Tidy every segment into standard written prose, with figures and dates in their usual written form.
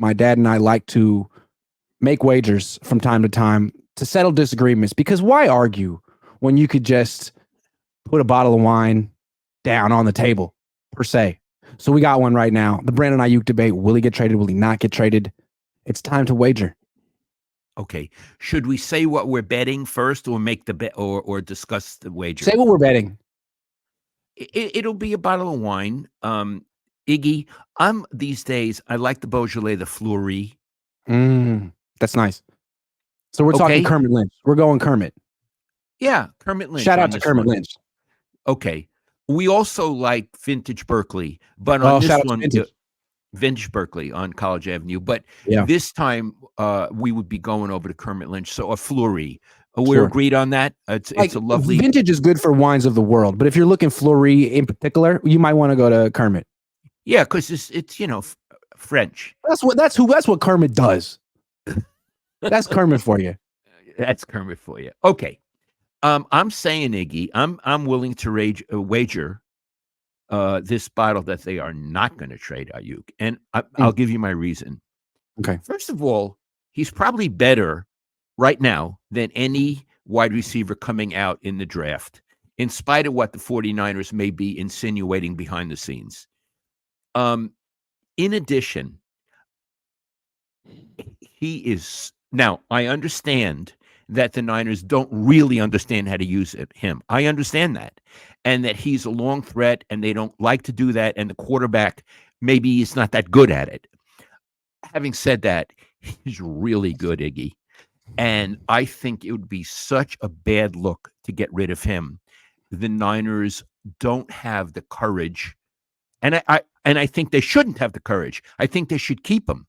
my dad and I like to make wagers from time to time to settle disagreements, because why argue when you could just put a bottle of wine down on the table, per se? So we got one right now. The Brandon Aiyuk debate. Will he get traded? Will he not get traded? It's time to wager. Okay. Should we say what we're betting first, or make the bet, or discuss the wager? Say what we're betting. It'll be a bottle of wine. Iggy, these days, I like the Beaujolais, the Fleury. That's nice. So we're talking Kermit Lynch. We're going Kermit. Yeah, Kermit Lynch. Shout out to Kermit Lynch. Okay. We also like Vintage Berkeley, but on this one, Vintage Berkeley on College Avenue. But this time, we would be going over to Kermit Lynch. So a Fleury. We're agreed on that. It's a lovely. Vintage is good for wines of the world, but if you're looking Fleury in particular, you might want to go to Kermit. Yeah, because it's French. That's what Kermit does. That's Kermit for you. That's Kermit for you. Okay. I'm saying, Iggy, I'm willing to wager this bottle that they are not going to trade Aiyuk, and I'll give you my reason. Okay. First of all, he's probably better right now than any wide receiver coming out in the draft, in spite of what the 49ers may be insinuating behind the scenes. In addition, he is now. I understand that the Niners don't really understand how to use him. I understand that. And that he's a long threat, and they don't like to do that, and the quarterback, maybe he's not that good at it. Having said that, he's really good, Iggy. And I think it would be such a bad look to get rid of him. The Niners don't have the courage, and I think they shouldn't have the courage. I think they should keep him,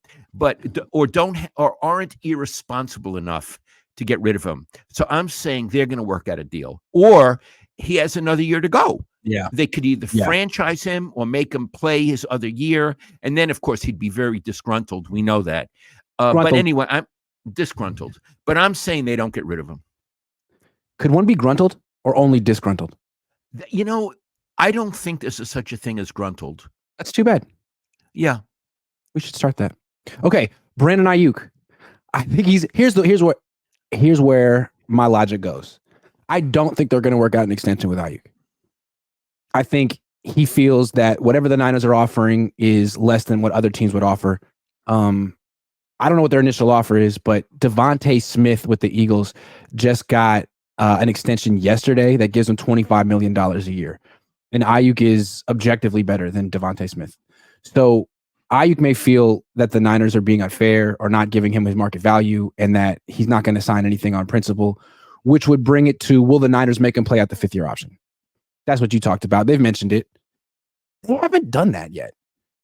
or aren't irresponsible enough to get rid of him. So I'm saying they're going to work out a deal, or he has another year to go. Yeah. They could either franchise him or make him play his other year. And then, of course, he'd be very disgruntled. We know that. But anyway, I'm disgruntled. But I'm saying they don't get rid of him. Could one be gruntled or only disgruntled? I don't think there's such a thing as gruntled. That's too bad. Yeah. We should start that. Okay. Brandon Aiyuk. I think here's where my logic goes. I don't think they're going to work out an extension with Aiyuk. I think he feels that whatever the Niners are offering is less than what other teams would offer. I don't know what their initial offer is, but Devontae Smith with the Eagles just got an extension yesterday that gives him $25 million a year. And Aiyuk is objectively better than Devontae Smith. So Aiyuk may feel that the Niners are being unfair or not giving him his market value, and that he's not going to sign anything on principle, which would bring it to, will the Niners make him play out the fifth-year option? That's what you talked about. They've mentioned it. They haven't done that yet.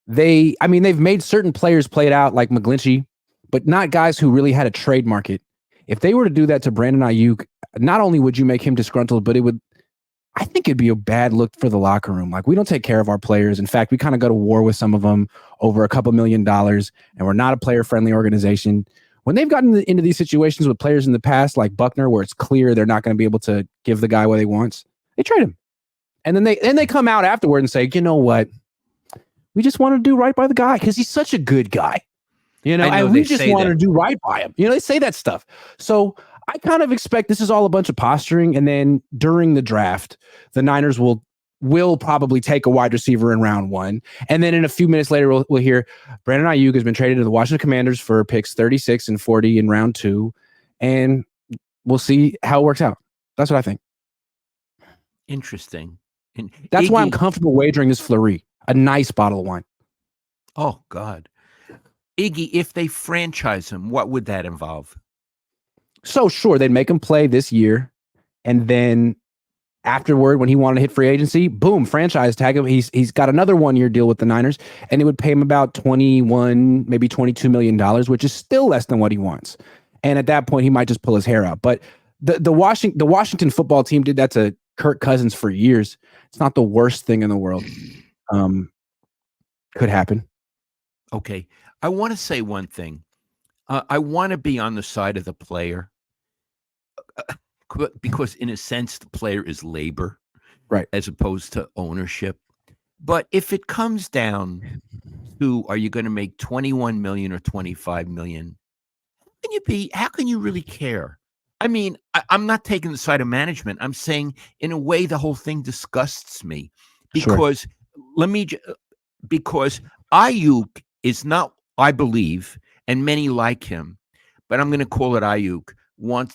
They've made certain players play it out like McGlinchey, but not guys who really had a trade market. If they were to do that to Brandon Aiyuk, not only would you make him disgruntled, but I think it'd be a bad look for the locker room. Like, we don't take care of our players. In fact, we kind of go to war with some of them over a couple $1 million, and we're not a player-friendly organization. When they've gotten into these situations with players in the past, like Buckner, where it's clear they're not going to be able to give the guy what he wants, they trade him. And then they come out afterward and say, you know what? We just want to do right by the guy because he's such a good guy. And we just want to do right by him. They say that stuff. So I kind of expect this is all a bunch of posturing. And then during the draft, the Niners will probably take a wide receiver in round 1. And then in a few minutes later, we'll hear Brandon Aiyuk has been traded to the Washington Commanders for picks 36 and 40 in round 2. And we'll see how it works out. That's what I think. Interesting. And that's why I'm comfortable wagering this Fleury, a nice bottle of wine. Oh, God. Iggy, if they franchise him, what would that involve? So, sure, they'd make him play this year. And then afterward, when he wanted to hit free agency, boom, franchise tag him. He's got another 1-year deal with the Niners, and it would pay him about $21, maybe $22 million, which is still less than what he wants. And at that point, he might just pull his hair out. But the Washington football team did that to Kirk Cousins for years. It's not the worst thing in the world. Could happen. Okay. I want to say one thing. I want to be on the side of the player because, in a sense, the player is labor, right, as opposed to ownership. But if it comes down to, are you going to make 21 million or 25 million? How can you really care? I mean, I'm not taking the side of management. I'm saying, in a way, the whole thing disgusts me Sure. because let me, because Ayuk is not, I believe, and many like him, but I'm going to call it Ayuk,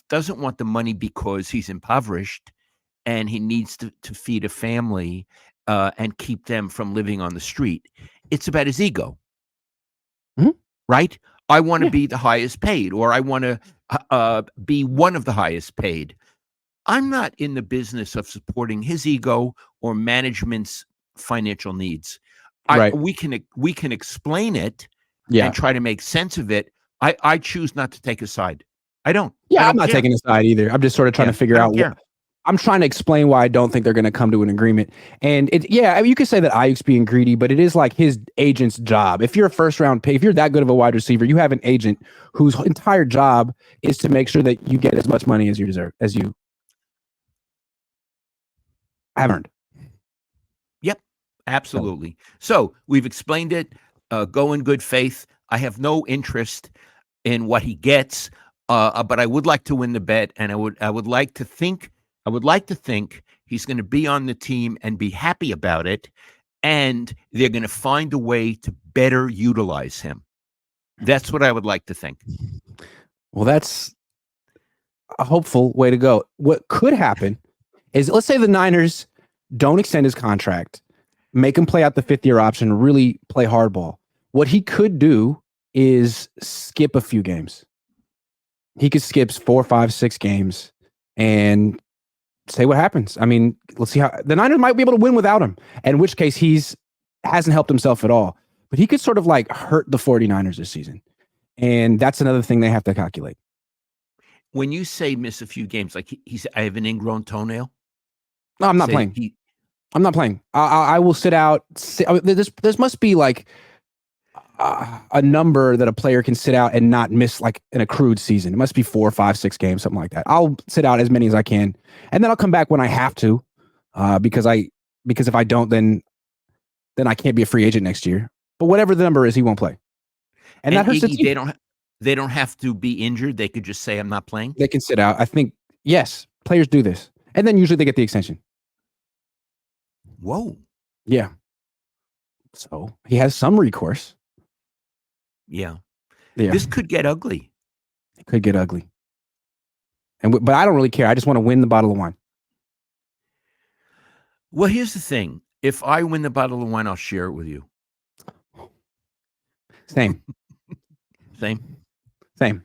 doesn't want the money because he's impoverished and he needs to feed a family and keep them from living on the street. It's about his ego, Mhm. right? I want to Yeah. be the highest paid, or I want to be one of the highest paid. I'm not in the business of supporting his ego or management's financial needs. Right. We can explain it and Yeah. try to make sense of it. I choose not to take a side. I don't. I Yeah. I'm don't not care. taking a side either. I'm just sort of trying Yeah, to figure I out don't what. care. I'm trying to explain why I don't think they're going to come to an agreement. And yeah, I mean, you could say that Ayuk's being greedy, but it is like his agent's job. If you're a first round pick, if you're that good of a wide receiver, you have an agent whose entire job is to make sure that you get as much money as you deserve, as you have earned. Yep, So, absolutely. So we've explained it. Go in good faith. I have no interest in what he gets, but I would like to win the bet, and I would like to think he's going to be on the team and be happy about it, and they're going to find a way to better utilize him. That's what I would like to think. well, that's a hopeful way to go. What could happen is, let's say the Niners don't extend his contract, make him play out the 5th year option, really play hardball. What he could do is skip a few games. He could skip 4, 5, 6 games and say what happens. I mean, let's see how the Niners might be able to win without him, in which case hasn't helped himself at all. But he could sort of like hurt the 49ers this season. And that's another thing they have to calculate. When you say miss a few games, like he's, I have an ingrown toenail. No, I'm not Say playing. I'm not playing. I will sit out. This must be like a number that a player can sit out and not miss like an accrued season. It must be 4, 5, 6 games, something like that. I'll sit out as many as I can, and then I'll come back when I have to, because if I don't, then I can't be a free agent next year. But whatever the number is, he won't play, and that hurts the Iggy, team. they don't have to be injured. They could just say, I'm not playing. They can sit out. I think yes, players do this, and then usually they get the extension. Whoa. Yeah. So he has some recourse. Yeah. Yeah. This could get ugly. It could get ugly. But I don't really care. I just want to win the bottle of wine. Well, here's the thing. If I win the bottle of wine, I'll share it with you. Same. Same. Same.